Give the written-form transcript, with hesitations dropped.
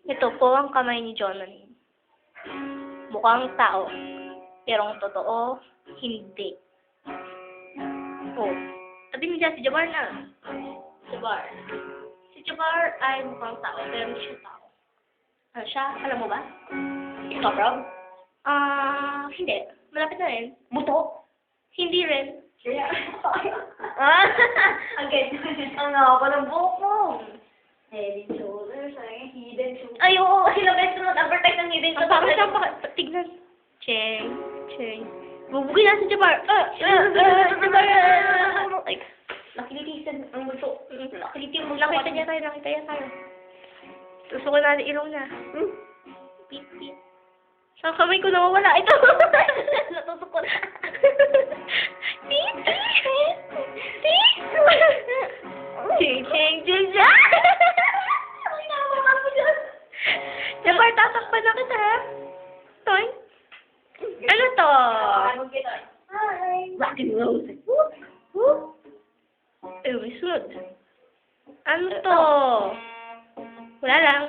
Ito po ang kamay ni Jonathan. Mukhang tao. Pero ang totoo, hindi. Oh. Sabi mo dyan, si Jabar na. Jabar. Si Jabar ay mukhang tao, pero hindi siya tao. Ano siya? Alam mo ba? Ikaw, bro? Hindi. Malapit na rin. Buto? Hindi rin. Kaya, Ang ganda. ang haba ng buhok mo. Head and shoulders, ay, hidden shoulders. Ay, oo. Sila best na advertise ng hidden Ang parang siya pa. Tignan. Cheng. Cheng. Bubugi na si Jabar. Jabar. Ay, Nakilitisan ang buto. Nakilitisan mo nakita niya tayo. Nakita niya tayo. Susuko na ilong na. Pip, pip. Saan kamay ko nawawala? Ito. Natutukot. Pip, pip. Pip. Cheng, cheng, cheng, cheng. Ay, nawawa mo dyan. Jabar, tatakpan na kita, ha? Toy? Ano to? Anong kita? Hi. Rock and roll. Eh, may sunod. Ano to? Wala lang.